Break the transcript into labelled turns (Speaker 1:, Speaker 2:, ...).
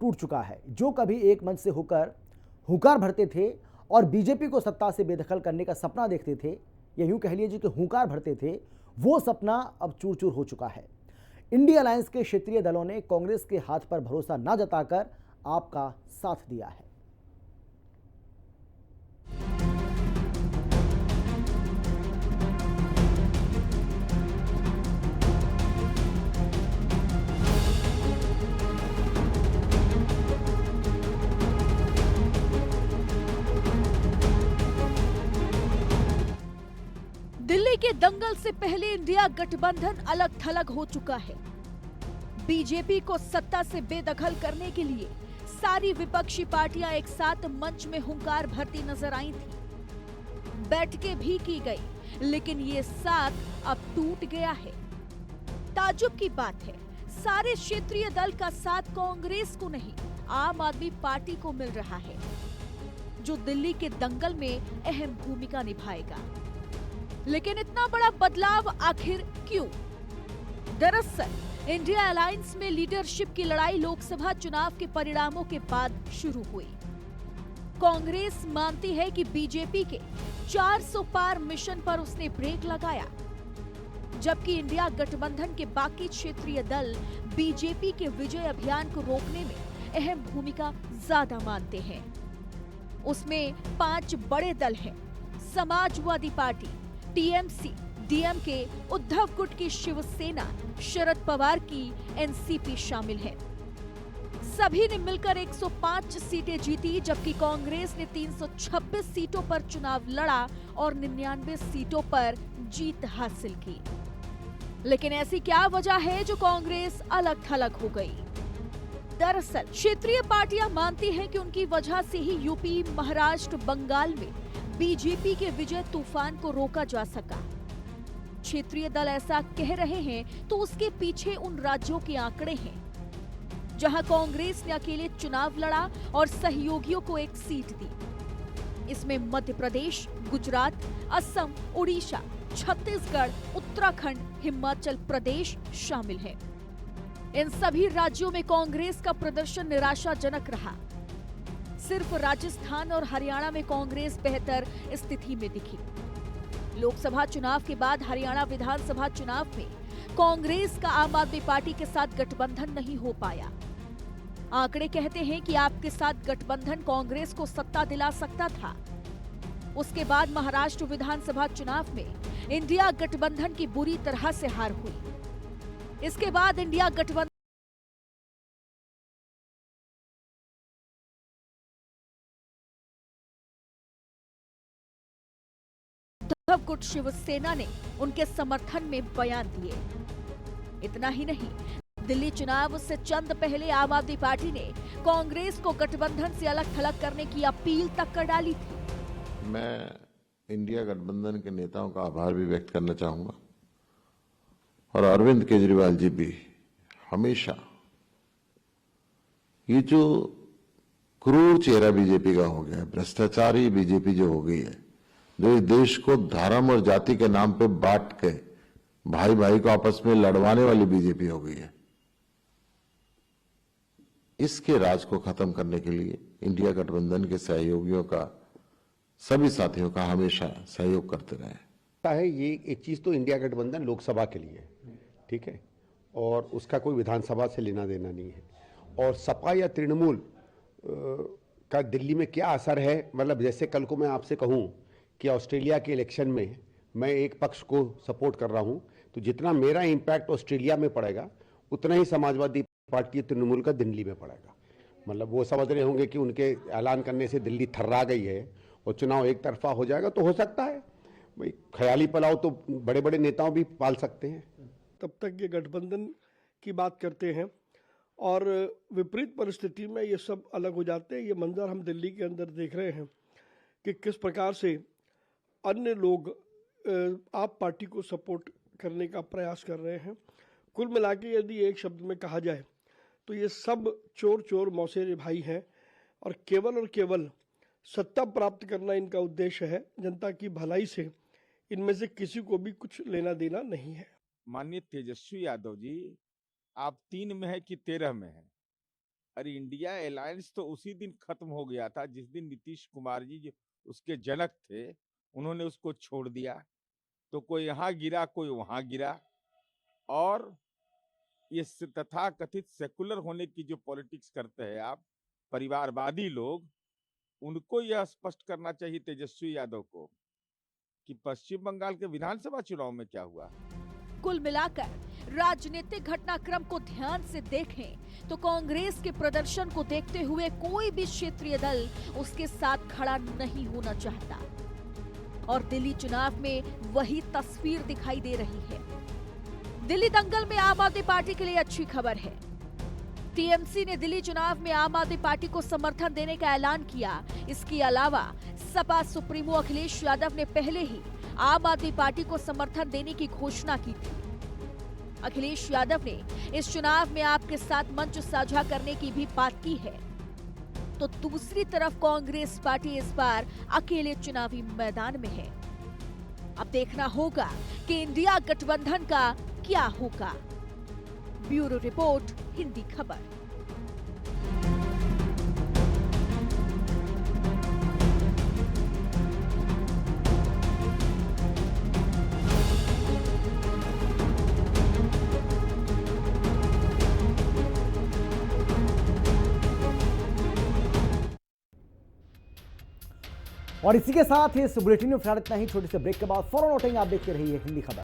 Speaker 1: टूट चुका है। जो कभी एक मंच से होकर हुंकार भरते थे और बीजेपी को सत्ता से बेदखल करने का सपना देखते थे, या यूं कह लीजिए कि हुंकार भरते थे, वो सपना अब चूर चूर हो चुका है। इंडिया अलायंस के क्षेत्रीय दलों ने कांग्रेस के हाथ पर भरोसा न जताकर आपका साथ दिया है।
Speaker 2: दिल्ली के दंगल से पहले इंडिया गठबंधन अलग थलग हो चुका है। बीजेपी को सत्ता से बेदखल करने के लिए सारी विपक्षी पार्टियां एक साथ मंच में हुंकार भरती नजर आई थी। बैठकें भी की गई, लेकिन ये साथ अब टूट गया है। ताज्जुब की बात है, सारे क्षेत्रीय दल का साथ कांग्रेस को नहीं, आम आदमी पार्टी को मिल रहा है, जो दिल्ली के दंगल में अहम भूमिका निभाएगा। लेकिन इतना बड़ा बदलाव आखिर क्यों? दरअसल इंडिया अलायंस में लीडरशिप की लड़ाई लोकसभा चुनाव के परिणामों के बाद शुरू हुई। कांग्रेस मानती है कि बीजेपी के 400 पार मिशन पर उसने ब्रेक लगाया, जबकि इंडिया गठबंधन के बाकी क्षेत्रीय दल बीजेपी के विजय अभियान को रोकने में अहम भूमिका ज्यादा मानते हैं। उसमें 5 बड़े दल हैं। Samajwadi party, TMC, DMK, Uddhav गुट की शिवसेना, शरद पवार की एनसीपी शामिल है। सभी ने मिलकर 105 सीटें जीती, जबकि कांग्रेस ने 326 सीटों पर चुनाव लड़ा और 99 सीटों पर जीत हासिल की। लेकिन ऐसी क्या वजह है जो कांग्रेस अलग थलग हो गई? दरअसल क्षेत्रीय पार्टियां मानती हैं कि उनकी वजह से ही यूपी, महाराष्ट्र, बंगाल में बीजेपी के विजय तूफान को रोका जा सका। क्षेत्रीय दल ऐसा कह रहे हैं तो उसके पीछे उन राज्यों के आंकड़े हैं जहां कांग्रेस ने अकेले चुनाव लड़ा और सहयोगियों को एक सीट दी। इसमें मध्य प्रदेश, गुजरात, असम, उड़ीसा, छत्तीसगढ़, उत्तराखंड, हिमाचल प्रदेश शामिल हैं। इन सभी राज्यों में कांग्रेस का प्रदर्शन निराशाजनक रहा। सिर्फ राजस्थान और हरियाणा में कांग्रेस बेहतर स्थिति में दिखी। लोकसभा चुनाव के बाद हरियाणा विधानसभा चुनाव में कांग्रेस का आम आदमी पार्टी के साथ गठबंधन नहीं हो पाया। आंकड़े कहते हैं कि आपके साथ गठबंधन कांग्रेस को सत्ता दिला सकता था। उसके बाद महाराष्ट्र विधानसभा चुनाव में इंडिया गठबंधन की बुरी तरह से हार हुई। इसके बाद इंडिया गठबंधन उद्धव गुट शिवसेना ने उनके समर्थन में बयान दिए। इतना ही नहीं, दिल्ली चुनाव से चंद पहले आम आदमी पार्टी ने कांग्रेस को गठबंधन से अलग थलग करने की अपील तक कर डाली थी।
Speaker 3: मैं इंडिया गठबंधन के नेताओं का आभार भी व्यक्त करना चाहूंगा और अरविंद केजरीवाल जी भी हमेशा ये जो क्रूर चेहरा बीजेपी का हो गया है, भ्रष्टाचारी बीजेपी जो हो गई है, जो इस देश को धर्म और जाति के नाम पे बांट के भाई भाई को आपस में लड़वाने वाली बीजेपी हो गई है, इसके राज को खत्म करने के लिए इंडिया गठबंधन के सहयोगियों का, सभी साथियों का हमेशा सहयोग करते रहे
Speaker 4: है। ये एक चीज तो इंडिया गठबंधन लोकसभा के लिए, ठीक है, और उसका कोई विधानसभा से लेना देना नहीं है। और सपा या तृणमूल का दिल्ली में क्या असर है, मतलब जैसे कल को मैं आपसे कहूं कि ऑस्ट्रेलिया के इलेक्शन में मैं एक पक्ष को सपोर्ट कर रहा हूं, तो जितना मेरा इंपैक्ट ऑस्ट्रेलिया में पड़ेगा उतना ही समाजवादी पार्टी तृणमूल का दिल्ली में पड़ेगा। मतलब वो समझ रहे होंगे कि उनके ऐलान करने से दिल्ली थर्रा गई है और चुनाव एक तरफा हो जाएगा, तो हो सकता है भाई ख्याली पुलाव तो बड़े बड़े नेताओं भी पाल सकते हैं।
Speaker 5: तब तक ये गठबंधन की बात करते हैं और विपरीत परिस्थिति में ये सब अलग हो जाते हैं। ये मंजर हम दिल्ली के अंदर देख रहे हैं कि किस प्रकार से अन्य लोग आप पार्टी को सपोर्ट करने का प्रयास कर रहे हैं। कुल मिला के यदि एक शब्द में कहा जाए तो ये सब चोर चोर मौसेरे भाई हैं और केवल सत्ता प्राप्त करना इनका उद्देश्य है। जनता की भलाई से इनमें से किसी को भी कुछ लेना देना नहीं है।
Speaker 6: माननीय तेजस्वी यादव जी, आप 3 में है कि 13 में है? अरे इंडिया अलायंस तो उसी दिन खत्म हो गया था जिस दिन नीतीश कुमार जी जो उसके जनक थे उन्होंने उसको छोड़ दिया। तो कोई यहाँ गिरा कोई वहां गिरा, और ये तथा कथित सेकुलर होने की जो पॉलिटिक्स करते हैं आप, परिवारवादी लोग, उनको यह स्पष्ट करना चाहिए तेजस्वी यादव को कि पश्चिम बंगाल के विधानसभा चुनाव में क्या हुआ।
Speaker 2: कुल मिलाकर राजनीतिक घटनाक्रम को ध्यान से देखें तो कांग्रेस के प्रदर्शन को देखते हुए कोई भी क्षेत्रीय दल उसके साथ खड़ा नहीं होना चाहता, और दिल्ली चुनाव में वही तस्वीर दिखाई दे रही है। दिल्ली दंगल में आम आदमी पार्टी के लिए अच्छी खबर है। टीएमसी ने दिल्ली चुनाव में आम आदमी पार्टी को समर्थन देने का ऐलान किया। इसके अलावा सपा सुप्रीमो अखिलेश यादव ने पहले ही आम आदमी पार्टी को समर्थन देने की घोषणा की थी। अखिलेश यादव ने इस चुनाव में आपके साथ मंच साझा करने की भी बात की है। तो दूसरी तरफ कांग्रेस पार्टी इस बार अकेले चुनावी मैदान में है। अब देखना होगा कि इंडिया गठबंधन का क्या होगा। ब्यूरो रिपोर्ट, हिंदी खबर।
Speaker 1: और इसी के साथ इस बुलेटिन में फिलहाल इतना ही। छोटे से ब्रेक के बाद फौरन लौटेंगे। आप देखते रहिए हिंदी खबर।